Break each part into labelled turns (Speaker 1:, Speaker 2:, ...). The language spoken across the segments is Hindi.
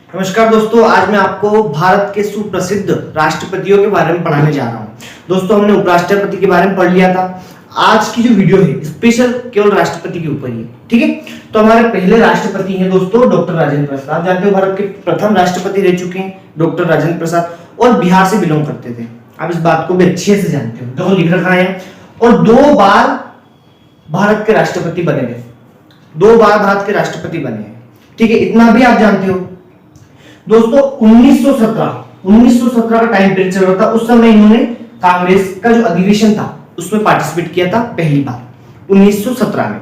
Speaker 1: नमस्कार दोस्तों, आज मैं आपको भारत के सुप्रसिद्ध राष्ट्रपतियों के बारे में पढ़ाने जा रहा हूं। दोस्तों, हमने उपराष्ट्रपति के बारे में पढ़ लिया था। आज की जो वीडियो है स्पेशल केवल राष्ट्रपति के ऊपर ही है। ठीक है, तो हमारे पहले राष्ट्रपति हैं दोस्तों डॉक्टर राजेंद्र प्रसाद। आप जानते हो भारत के प्रथम राष्ट्रपति रह चुके हैं डॉक्टर राजेंद्र प्रसाद, और बिहार से बिलोंग करते थे। आप इस बात को भी अच्छे से जानते हो, देखो लिख रखा है। और 2 बार भारत के राष्ट्रपति बने थे, 2 बार भारत के राष्ट्रपति बने हैं। ठीक है, इतना भी आप जानते हो। दोस्तों 1917 का टाइम पीरियड चल रहा था। उस समय इन्होंने कांग्रेस का जो अधिवेशन था उसमें पार्टिसिपेट किया था पहली बार 1917 में।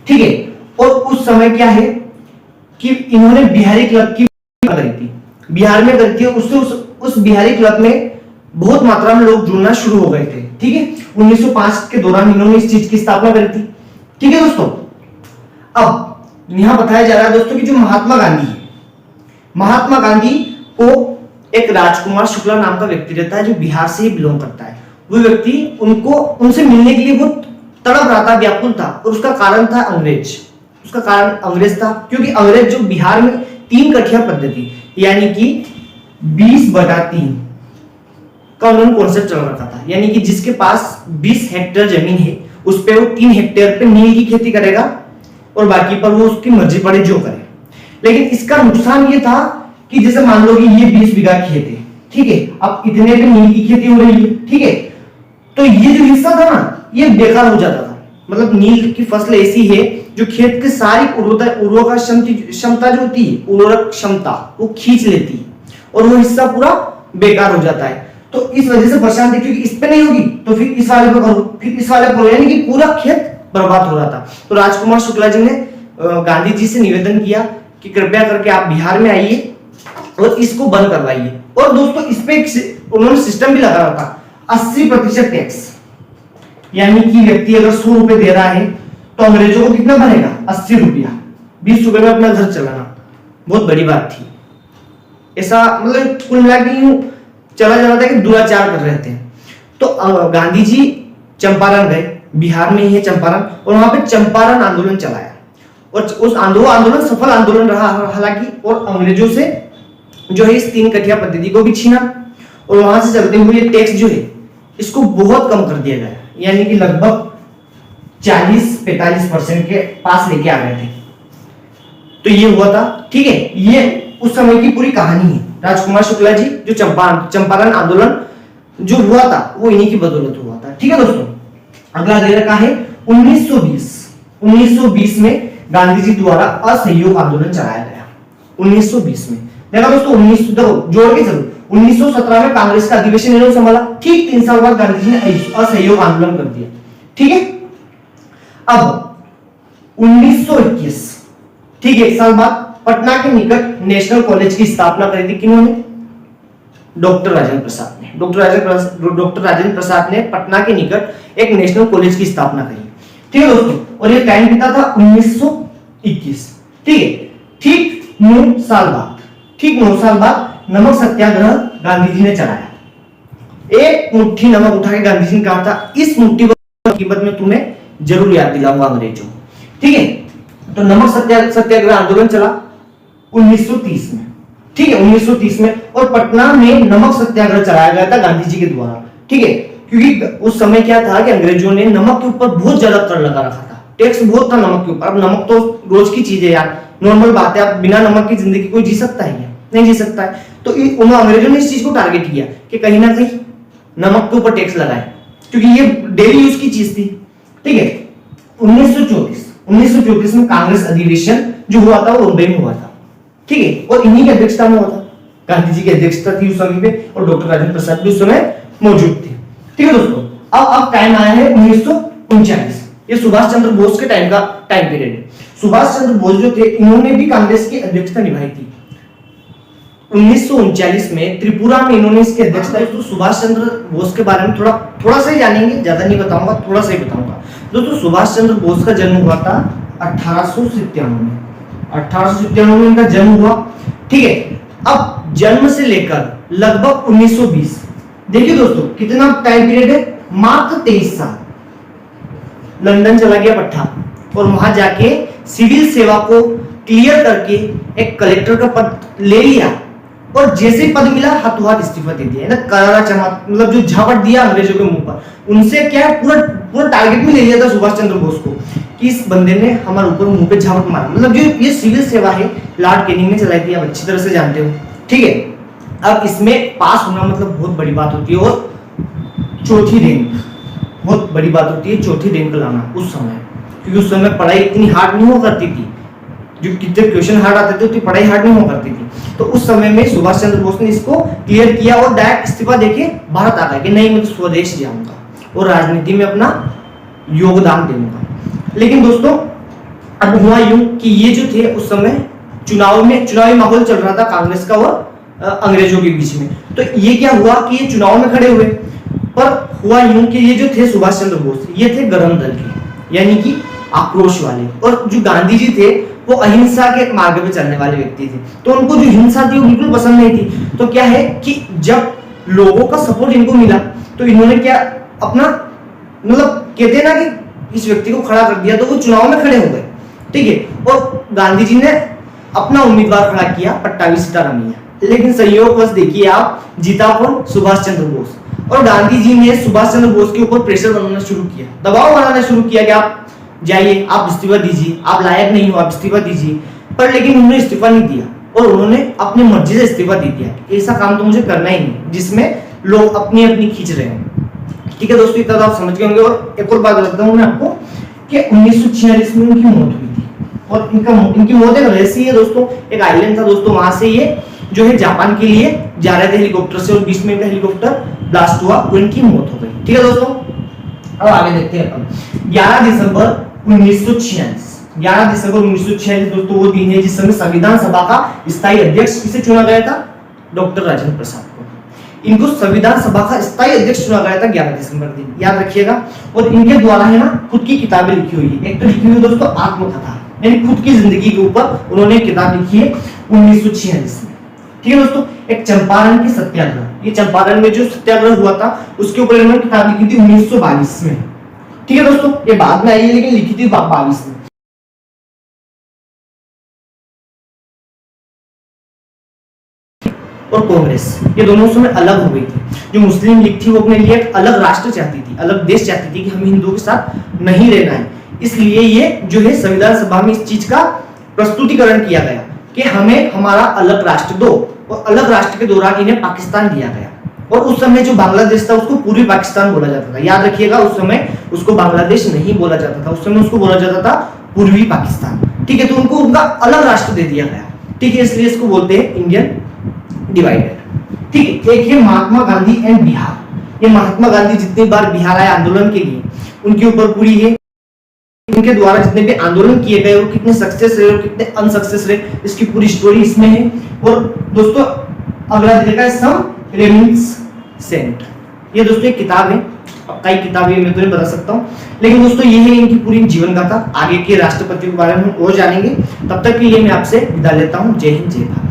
Speaker 1: ठीक है, और उस समय क्या है कि इन्होंने बिहारी क्लब की करी थी, बिहार में करी थी। उससे उस बिहारी क्लब में बहुत मात्रा में लोग जुड़ना शुरू हो गए थे। ठीक है, 1905 के दौरान इन्होंने इस चीज की स्थापना करी थी। ठीक है दोस्तों, अब यहां बताया जा रहा है दोस्तों कि जो महात्मा गांधी है, महात्मा गांधी को एक राजकुमार शुक्ला नाम का व्यक्ति रहता है जो बिहार से ही बिलोंग करता है। वो व्यक्ति उनसे मिलने के लिए बहुत तड़प रहा था, व्याकुल था, और उसका कारण था अंग्रेज। उसका कारण अंग्रेज था, क्योंकि अंग्रेज जो बिहार में 3 कठिया पद्धति यानी कि 20/3 का उन्होंने कॉन्सेप्ट चल रखा था। यानी कि जिसके पास 20 हेक्टेयर जमीन है उस पे वो 3 हेक्टेयर पे नील की खेती करेगा और बाकी पर वो उसकी मर्जी पड़े जो करे। लेकिन इसका नुकसान ये था कि जैसे मान लो कि ये 20 बीघा खेत है, ठीक है, अब इतने पे नील की खेती हो रही है, ठीक है, तो ये जो हिस्सा था ना ये बेकार हो जाता था। मतलब नील की फसल ऐसी है जो खेत के सारी उर्वरक क्षमता जो होती है, उर्वरक क्षमता वो खींच लेती है और वो हिस्सा पूरा बेकार हो जाता है। तो इस वजह से परेशान थे, क्योंकि इस पे नहीं होगी तो फिर इस वाले पे करो, फिर इस वाले पे, यानी कि पूरा खेत बर्बाद हो रहा था। तो राजकुमार शुक्ला जी ने गांधी जी से निवेदन किया कि कृपया करके आप बिहार में आइए और इसको बंद करवाइए। और दोस्तों इस पे उन्होंने सिस्टम भी लगा रखा था 80% टैक्स। यानी कि व्यक्ति अगर 100 रुपए दे रहा है तो अंग्रेजों को कितना बनेगा 80 रुपया, 20 रुपए में अपना घर चलाना बहुत बड़ी बात थी। ऐसा मतलब कुल मिला के चला जा रहा था कि दुराचार कर रहे थे। तो गांधी जी चंपारण गए, बिहार में ही है चंपारण, और वहां पे चंपारण आंदोलन चलाया। और उस आंदोलन सफल आंदोलन रहा हालांकि, और अंग्रेजों से जो है इस 3 कठिया पद्धति को भी छीना, और वहां से चलते हुए ये टैक्स जो है इसको बहुत कम कर दिया गया। यानी कि लगभग 40-45% के पास लेके आ गए थे। तो ये हुआ था। ठीक है, ये उस समय की पूरी कहानी है। राजकुमार शुक्ला जी जो चंपारण आंदोलन जो हुआ था वो इन्हीं की बदौलत हुआ था। ठीक है दोस्तों, अगला दे रखा है 1920 में गांधी जी द्वारा असहयोग आंदोलन चलाया गया। 1920 में देखा दोस्तों, 19 जोड़ के चलो, 1917 में कांग्रेस का अधिवेशन इन्होंने संभाला। ठीक 3 साल बाद गांधी जी ने असहयोग आंदोलन कर दिया। ठीक है, अब 1921, ठीक है, 1 साल बाद पटना के निकट नेशनल कॉलेज की स्थापना करी थी। किन्होंने? डॉक्टर राजेंद्र प्रसाद ने। डॉक्टर राजेंद्र प्रसाद ने पटना के निकट एक नेशनल कॉलेज की स्थापना करी। ठीक है दोस्तों, और ये टाइम बीता था 1921। ठीक है, ठीक 9 साल बाद नमक सत्याग्रह गांधी जी ने चलाया। एक मुट्ठी नमक उठा के गांधी जी ने कहा था इस मुट्ठी की कीमत में तुम्हें जरूर याद दिलाऊंगा अंग्रेजों। ठीक है, तो नमक सत्याग्रह आंदोलन चला 1930 में। ठीक है, 1930 में, और पटना में नमक सत्याग्रह चलाया गया था गांधी जी के द्वारा। ठीक है, क्योंकि उस समय क्या था कि अंग्रेजों ने नमक के ऊपर बहुत ज्यादा कर लगा रखा था, टैक्स बहुत था नमक के ऊपर। अब नमक तो रोज की चीज है यार, नॉर्मल बात है, आप बिना नमक की जिंदगी कोई जी सकता है? नहीं जी सकता है। तो अंग्रेजों ने इस चीज को टारगेट किया कि कहीं ना कहीं नमक के ऊपर टैक्स लगाए, क्योंकि ये डेली यूज की चीज थी। ठीक है, 1934 में कांग्रेस अधिवेशन जो हुआ था वो मुंबई में हुआ था। ठीक है, और इन्हीं की अध्यक्षता में हुआ था। गांधी जी की अध्यक्षता थी उस समय पे, और डॉक्टर राजेंद्र प्रसाद भी उस समय मौजूद थे। ठीक है दोस्तों, अब टाइम आया है 1939। ये सुभाष चंद्र बोस के टाइम पीरियड है। सुभाष चंद्र बोस जो थे इन्होंने भी कांग्रेस की अध्यक्षता निभाई थी। 1939 में त्रिपुरा में इन्होंने इसकी अध्यक्षता की। तो सुभाष चंद्र बोस के बारे में थोड़ा सा ही जानेंगे, ज्यादा नहीं बताऊंगा, थोड़ा सा ही बताऊंगा। दोस्तों सुभाष चंद्र बोस का जन्म हुआ था 1897 में। 1897 में इनका जन्म हुआ। ठीक है, अब जन्म से लेकर लगभग 1920, देखिए दोस्तों कितना टाइम पीरियड है, मात्र 23 साल। लंदन चला गया पट्टा, और वहां जाके सिविल सेवा को क्लियर करके एक कलेक्टर का पद ले लिया और जैसे ही पद मिला हाथों हाथ इस्तीफा दे दिया, करारा चमक, मतलब जो झापट दिया अंग्रेजों के मुंह पर, उनसे क्या है पूरा पूरा टारगेट में ले लिया था सुभाष चंद्र बोस को कि इस बंदे ने हमारे ऊपर मुंह पे झापट मारा। मतलब जो ये सिविल सेवा है लॉर्ड कैनिंग ने चलाई थी, आप अच्छी तरह से जानते हो, ठीक है। अब इसमें पास होना मतलब बहुत बड़ी बात होती है, और चौथी रैंक बहुत बड़ी बात होती है, चौथी रैंक लाना उस समय, क्योंकि उस समय पढ़ाई इतनी हार्ड नहीं हुआ करती थी, जो कितने क्वेश्चन हार्ड आते थे उतनी पढ़ाई हार्ड नहीं हुआ करती थी। तो उस समय में सुभाष चंद्र बोस ने इसको क्लियर किया और डायरेक्ट इस्तीफा देके भारत आ गए कि नहीं, मैं तो स्वदेश जाऊंगा और राजनीति में अपना योगदान दूंगा। लेकिन दोस्तों अब हुआ यूं कि ये जो थे उस समय चुनावी माहौल चल रहा था कांग्रेस का और अंग्रेजों के बीच में। तो ये क्या हुआ कि ये चुनाव में खड़े हुए, पर हुआ यूं कि ये जो थे सुभाष चंद्र बोस, ये थे गरम दल के, यानी कि आक्रोश वाले, और जो गांधी जी थे वो अहिंसा के मार्ग पे चलने वाले व्यक्ति थे। तो उनको जो हिंसा थी वो बिल्कुल पसंद नहीं थी। तो क्या है कि जब लोगों का सपोर्ट इनको मिला तो इन्होंने क्या अपना, मतलब कहते हैं ना कि इस व्यक्ति को खड़ा कर दिया, तो वो चुनाव में खड़े हो गए, ठीक है। और गांधी जी ने अपना उम्मीदवार खड़ा किया पट्टाभी सीतारामैया, लेकिन संयोगवश देखिए आप, जीता कौन? सुभाष चंद्र बोस। और गांधी जी ने सुभाष चंद्र बोस के ऊपर प्रेशर बनाना शुरू किया, दबाव बनाना शुरू किया कि आप जाइए, आप इस्तीफा दीजिए, आप लायक नहीं हो, आप इस्तीफा दीजिए। पर लेकिन उन्होंने इस्तीफा नहीं दिया और उन्होंने अपनी मर्जी से इस्तीफा दे दिया, ऐसा काम तो मुझे करना ही नहीं जिसमें लोग अपनी अपनी खींच रहे हैं, ठीक है दोस्तों, इतना तो आप समझ गए होंगे। और एक और बात बताता हूँ मैं आपको कि 1946 में उनकी मौत हुई थी, और इनकी मौत एक रहस्य है दोस्तों, एक आइलैंड था दोस्तों, वहां से ये जो है जापान के लिए जा रहे थे हेलीकॉप्टर से, और बीच में इनका हेलीकॉप्टर ब्लास्ट हुआ, उनकी मौत हो गई, ठीक है दोस्तों। अब आगे देखते हैं अपन 11 दिसंबर 1946। 11 दिसंबर 1946 दोस्तों वो दिन है जिस समय संविधान सभा का स्थायी अध्यक्ष किसे चुना गया था? डॉक्टर राजेंद्र प्रसाद को। इनको संविधान सभा का स्थायी अध्यक्ष चुना गया था 11 दिसंबर दिन, याद रखिएगा। और इनके द्वारा है ना खुद की किताबें लिखी हुई है, एक तो लिखी हुई है दोस्तों आत्मकथा, यानी खुद की जिंदगी के ऊपर उन्होंने किताब लिखी है 1946 में, ठीक है दोस्तों। एक चंपारण की सत्याग्रह, ये चंपारण में जो सत्याग्रह हुआ था उसके ऊपर इन्होंने किताब लिखी थी 1922 में, ठीक है दोस्तों। ये बाद में आई है लेकिन लिखी थी 22 में। और कांग्रेस, ये दोनों उस समय अलग हो गई थी। जो मुस्लिम लीग थी वो अपने लिए एक अलग राष्ट्र चाहती थी, अलग देश चाहती थी कि हम हिंदुओं के साथ नहीं रहना है, इसलिए ये जो है संविधान सभा में इस चीज का प्रस्तुतिकरण किया गया कि हमें हमारा अलग राष्ट्र दो, और अलग राष्ट्र के दौरान इन्हें पाकिस्तान दिया गया। और उस समय जो बांग्लादेश था उसको पूर्वी पाकिस्तान बोला जाता था, याद रखिएगा, उस समय उसको बांग्लादेश नहीं बोला जाता था, उस समय उसको बोला जाता था पूर्वी पाकिस्तान, ठीक है। तो उनको उनका अलग राष्ट्र दे दिया गया, ठीक है, इसलिए इसको बोलते हैं इंडियन डिवाइडेड, ठीक है। एक है महात्मा गांधी एंड बिहार। ये महात्मा गांधी जितनी बार बिहार आए आंदोलन के लिए, उनके ऊपर पूरी है, उनके द्वारा जितने भी आंदोलन किए गए वो कितने सक्सेस रहे और कितने अनसक्सेस रहे, इसकी पूरी स्टोरी इसमें है। और दोस्तों अगला देखा है सम रेमिनिसेंट, ये दोस्तों एक किताब है, कई किताबें मैं तो नहीं बता सकता हूँ, लेकिन दोस्तों ये है इनकी पूरी जीवन गाथा। आगे के राष्ट्रपति के बारे में और जानेंगे, तब तक के लिए मैं आपसे विदा लेता हूँ। जय हिंद, जय भारत।